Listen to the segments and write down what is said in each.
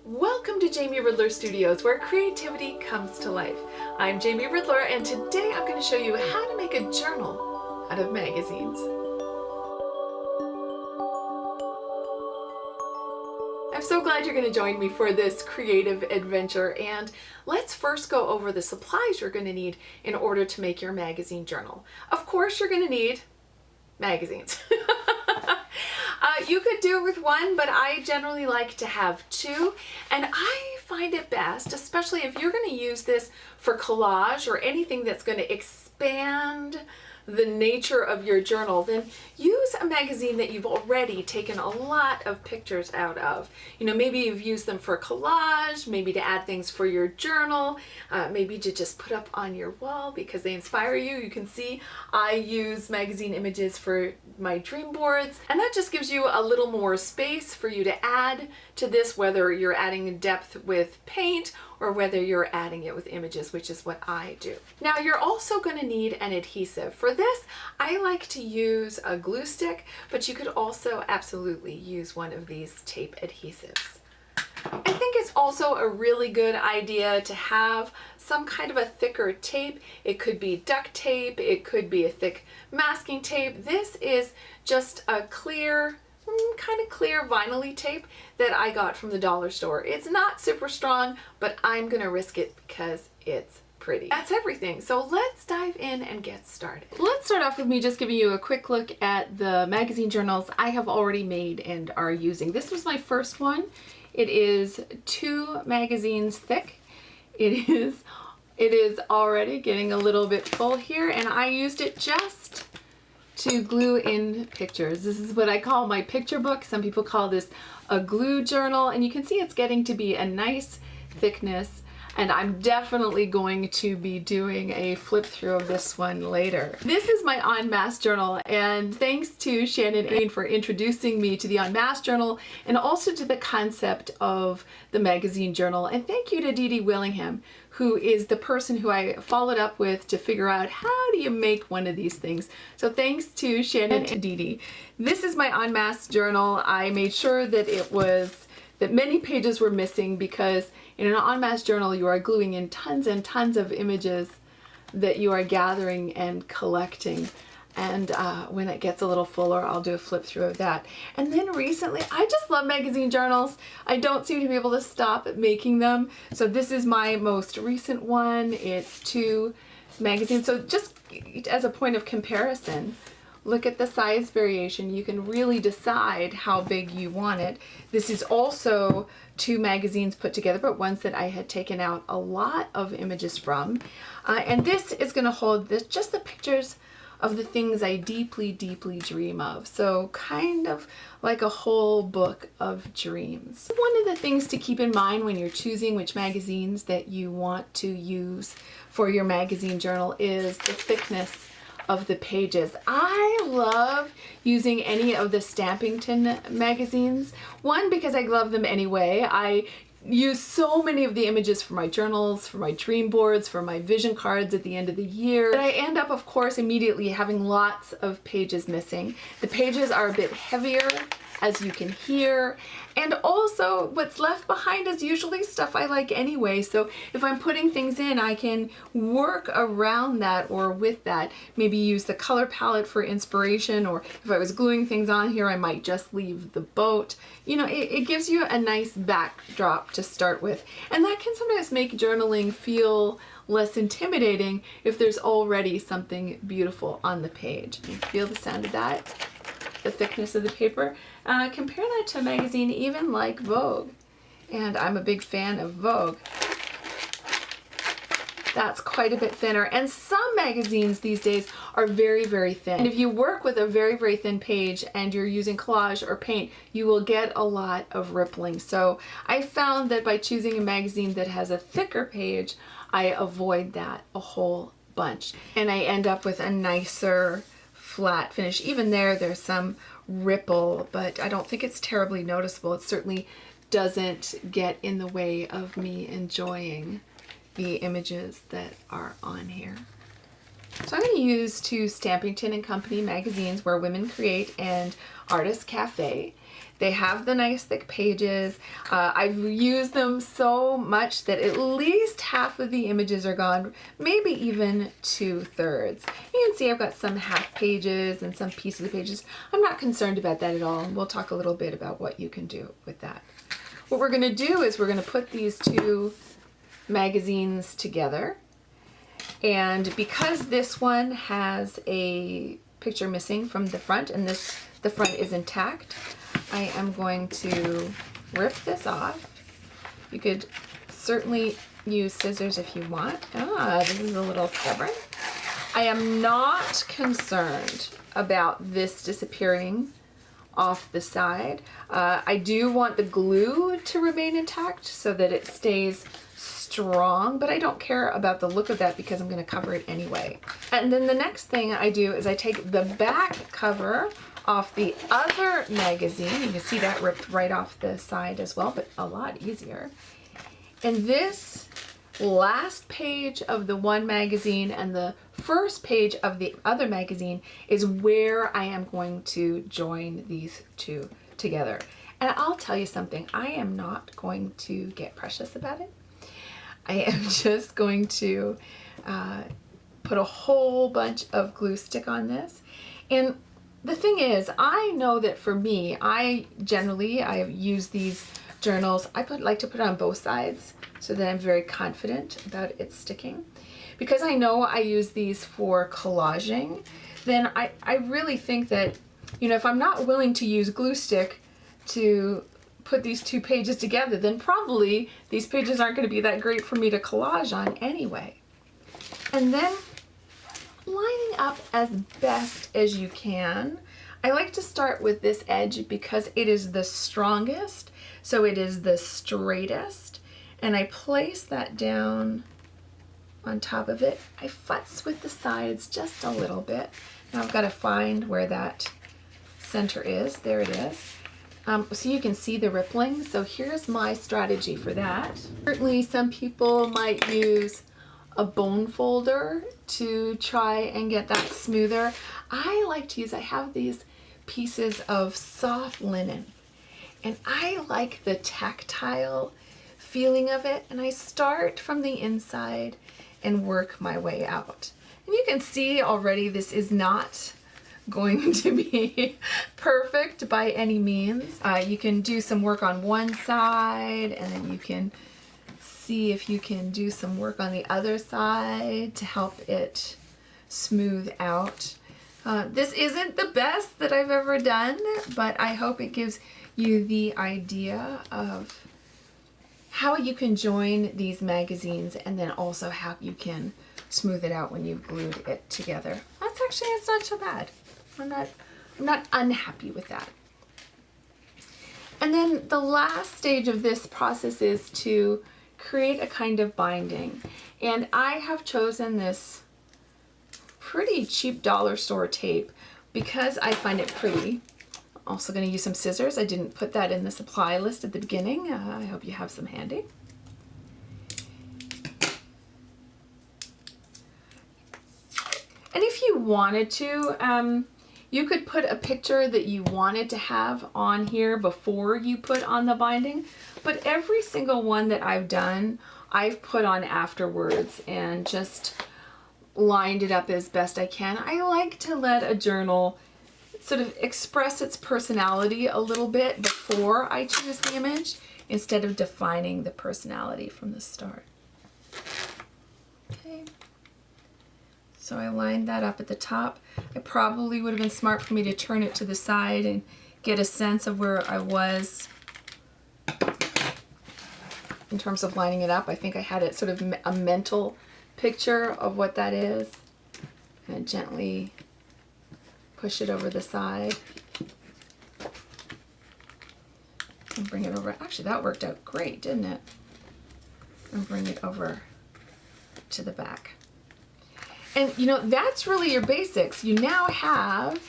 Welcome to Jamie Ridler Studios, where creativity comes to life. I'm Jamie Ridler, and today I'm going to show you how to make a journal out of magazines. I'm so glad you're going to join me for this creative adventure, and let's first go over the supplies you're going to need in order to make your magazine journal. Of course, you're going to need magazines. You could do it with one, but I generally like to have two, and I find it best, especially if you're going to use this for collage or anything that's going to expand the nature of your journal, then use a magazine that you've already taken a lot of pictures out of. You know, maybe you've used them for collage, maybe to add things for your journal, maybe to just put up on your wall because they inspire you. You can see I use magazine images for my dream boards, and that just gives you a little more space for you to add to this, whether you're adding depth with paint or whether you're adding it with images, which is what I do. Now, you're also going to need an adhesive. For this, I like to use a glue stick, but you could also absolutely use one of these tape adhesives. I think it's also a really good idea to have some kind of a thicker tape. It could be duct tape, it could be a thick masking tape. This is just a clear, kind of clear vinyl-y tape that I got from the dollar store. It's not super strong, but I'm gonna risk it because it's pretty. That's everything. So let's dive in and get started. Let's start off with me just giving you a quick look at the magazine journals I have already made and are using. This was my first one. It is 2 magazines thick. It is already getting a little bit full here, and I used it just to glue in pictures. This is what I call my picture book. Some people call this a glue journal, and you can see it's getting to be a nice thickness, and I'm definitely going to be doing a flip through of this one later. This is my En Masse journal, and thanks to Shannon Ain for introducing me to the En Masse journal and also to the concept of the magazine journal. And thank you to Dee Dee Willingham, who is the person who I followed up with to figure out how do you make one of these things. So thanks to Shannon and Dee Dee. This is my En Masse journal. I made sure that many pages were missing because in an En Masse journal you are gluing in tons and tons of images that you are gathering and collecting. And when it gets a little fuller, I'll do a flip through of that. And then recently, I just love magazine journals. I don't seem to be able to stop making them. So this is my most recent one. It's 2 magazines. So just as a point of comparison, look at the size variation. You can really decide how big you want it. This is also 2 magazines put together, but ones that I had taken out a lot of images from. And this is gonna hold just the pictures of the things I deeply, deeply dream of. So kind of like a whole book of dreams. One of the things to keep in mind when you're choosing which magazines that you want to use for your magazine journal is the thickness of the pages. I love using any of the Stampington magazines. One, because I love them anyway. I use so many of the images for my journals, for my dream boards, for my vision cards at the end of the year. But I end up, of course, immediately having lots of pages missing. The pages are a bit heavier, as you can hear, and also what's left behind is usually stuff I like anyway. So if I'm putting things in, I can work around that or with that. Maybe use the color palette for inspiration, or if I was gluing things on here, I might just leave the boat. You know, it gives you a nice backdrop to start with. And that can sometimes make journaling feel less intimidating if there's already something beautiful on the page. You feel the sound of that? The thickness of the paper. Compare that to a magazine even like Vogue, and I'm a big fan of Vogue. That's quite a bit thinner, and some magazines these days are very, very thin. And if you work with a very, very thin page and you're using collage or paint, you will get a lot of rippling. So I found that by choosing a magazine that has a thicker page, I avoid that a whole bunch, and I end up with a nicer flat finish. Even there's some ripple, but I don't think it's terribly noticeable. It certainly doesn't get in the way of me enjoying the images that are on here. So I'm going to use 2 Stampington and Company magazines, Where Women Create and Artist Cafe. They have the nice thick pages. I've used them so much that at least half of the images are gone, maybe even 2/3. You can see I've got some half pages and some pieces of pages. I'm not concerned about that at all. And we'll talk a little bit about what you can do with that. What we're going to do is we're going to put these two magazines together. And because this one has a picture missing from the front and the front is intact, I am going to rip this off. You could certainly use scissors if you want. This is a little stubborn. I am not concerned about this disappearing off the side. I do want the glue to remain intact so that it stays strong, but I don't care about the look of that because I'm going to cover it anyway. And then the next thing I do is I take the back cover off the other magazine. You can see that ripped right off the side as well, but a lot easier. And this last page of the one magazine and the first page of the other magazine is where I am going to join these two together. And I'll tell you something, I am not going to get precious about it. I am just going to put a whole bunch of glue stick on this. And the thing is, I know that for me, I use these journals. I like to put it on both sides so that I'm very confident about it sticking. Because I know I use these for collaging, then I really think that, you know, if I'm not willing to use glue stick to put these two pages together, then probably these pages aren't going to be that great for me to collage on anyway. And then lining up as best as you can. I like to start with this edge because it is the strongest, so it is the straightest, and I place that down on top of it. I futz with the sides just a little bit. Now I've got to find where that center is. There it is. So you can see the rippling. So here's my strategy for that. Certainly some people might use a bone folder to try and get that smoother. I have these pieces of soft linen and I like the tactile feeling of it, and I start from the inside and work my way out. And you can see already this is not going to be perfect by any means. You can do some work on one side and then you can see if you can do some work on the other side to help it smooth out. This isn't the best that I've ever done, but I hope it gives you the idea of how you can join these magazines and then also how you can smooth it out when you've glued it together. It's not so bad. I'm not unhappy with that. And then the last stage of this process is to create a kind of binding. And I have chosen this pretty cheap dollar store tape because I find it pretty. I'm also going to use some scissors. I didn't put that in the supply list at the beginning. I hope you have some handy. And if you wanted to, you could put a picture that you wanted to have on here before you put on the binding, but every single one that I've done, I've put on afterwards and just lined it up as best I can. I like to let a journal sort of express its personality a little bit before I choose the image instead of defining the personality from the start. Okay. So I lined that up at the top. It probably would have been smart for me to turn it to the side and get a sense of where I was in terms of lining it up. I think I had it sort of a mental picture of what that is. And gently push it over the side. And bring it over. Actually, that worked out great, didn't it? And bring it over to the back. And you know, that's really your basics. You now have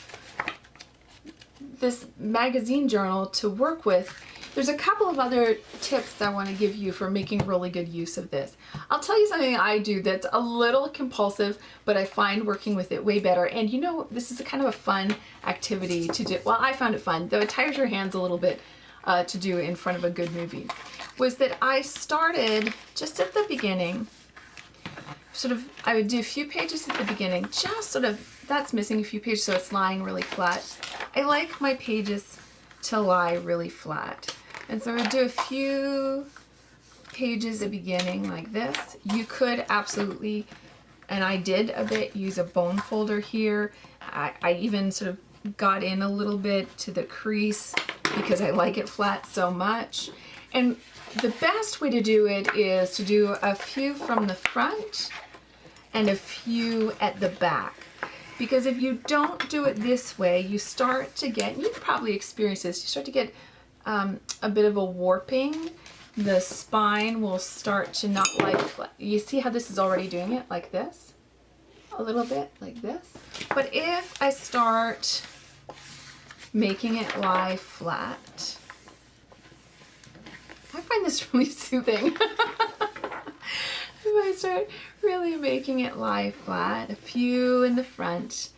this magazine journal to work with. There's a couple of other tips I want to give you for making really good use of this. I'll tell you something I do that's a little compulsive, but I find working with it way better. And you know, this is a kind of a fun activity to do. Well, I found it fun, though it tires your hands a little bit to do in front of a good movie. Was that I started just at the beginning, I would do a few pages at the beginning, that's missing a few pages, so it's lying really flat. I like my pages to lie really flat. And so I would do a few pages at the beginning like this. You could absolutely, and I did a bit, use a bone folder here. I even sort of got in a little bit to the crease because I like it flat so much. And the best way to do it is to do a few from the front and a few at the back. Because if you don't do it this way, you start to get, you've probably experienced this, you start to get a bit of a warping. The spine will start to not lie flat. You see how this is already doing it like this? A little bit like this. But if I start making it lie flat, I find this really soothing. If I start really making it lie flat, a few in the front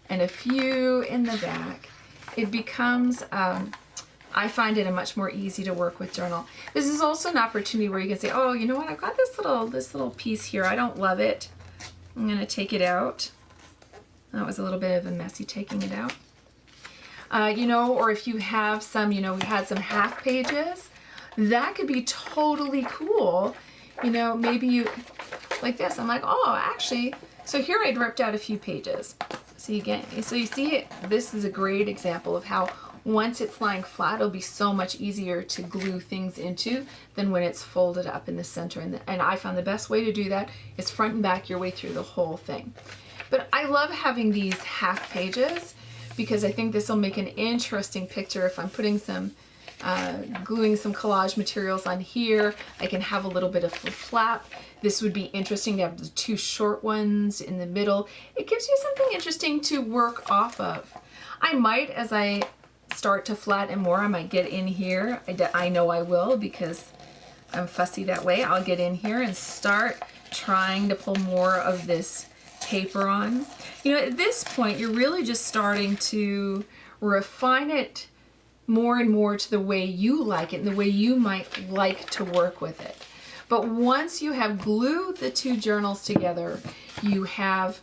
and a few in the back, it becomes, I find it a much more easy to work with journal. This is also an opportunity where you can say, oh, you know what, I've got this little piece here. I don't love it. I'm going to take it out. That was a little bit of a messy taking it out. You know, or if you have some, you know, we had some half pages, that could be totally cool. You know, maybe you, like this, I'm like, oh, actually, so here I'd ripped out a few pages. So you see it, this is a great example of how once it's lying flat, it'll be so much easier to glue things into than when it's folded up in the center. And I found the best way to do that is front and back your way through the whole thing. But I love having these half pages because I think this will make an interesting picture if I'm putting some gluing some collage materials on here. I can have a little bit of a flap. This would be interesting to have the two short ones in the middle. It gives you something interesting to work off of. I might, as I start to flatten more, I might get in here. I know I will because I'm fussy that way. I'll get in here and start trying to pull more of this paper on. You know, at this point, you're really just starting to refine it more and more to the way you like it and the way you might like to work with it. But once you have glued the two journals together, you have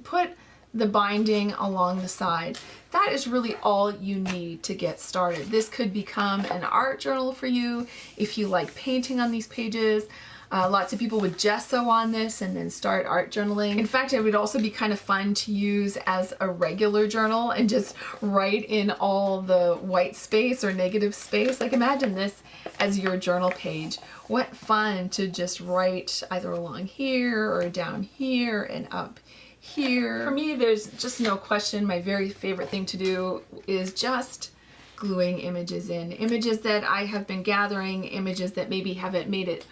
put the binding along the side. That is really all you need to get started. This could become an art journal for you if you like painting on these pages. Lots of people would gesso on this and then start art journaling. In fact, it would also be kind of fun to use as a regular journal and just write in all the white space or negative space. Like imagine this as your journal page. What fun to just write either along here or down here and up here. For me, there's just no question my very favorite thing to do is just gluing images in. Images that I have been gathering, images that maybe haven't made it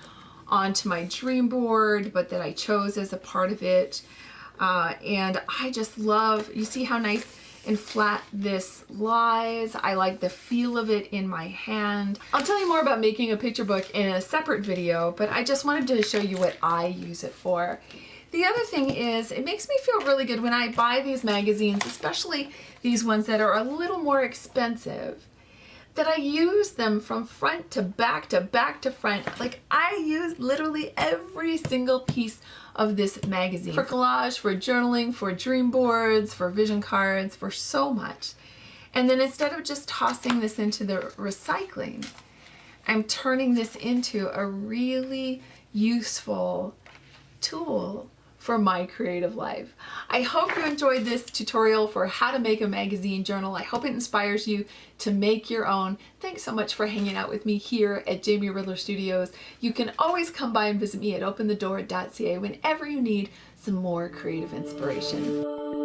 onto my dream board, but that I chose as a part of it. And I just love, you see how nice and flat this lies. I like the feel of it in my hand. I'll tell you more about making a picture book in a separate video, but I just wanted to show you what I use it for. The other thing is, it makes me feel really good when I buy these magazines, especially these ones that are a little more expensive, that I use them from front to back to back to front. Like I use literally every single piece of this magazine. For collage, for journaling, for dream boards, for vision cards, for so much. And then instead of just tossing this into the recycling, I'm turning this into a really useful tool for my creative life. I hope you enjoyed this tutorial for how to make a magazine journal. I hope it inspires you to make your own. Thanks so much for hanging out with me here at Jamie Ridler Studios. You can always come by and visit me at openthedoor.ca whenever you need some more creative inspiration.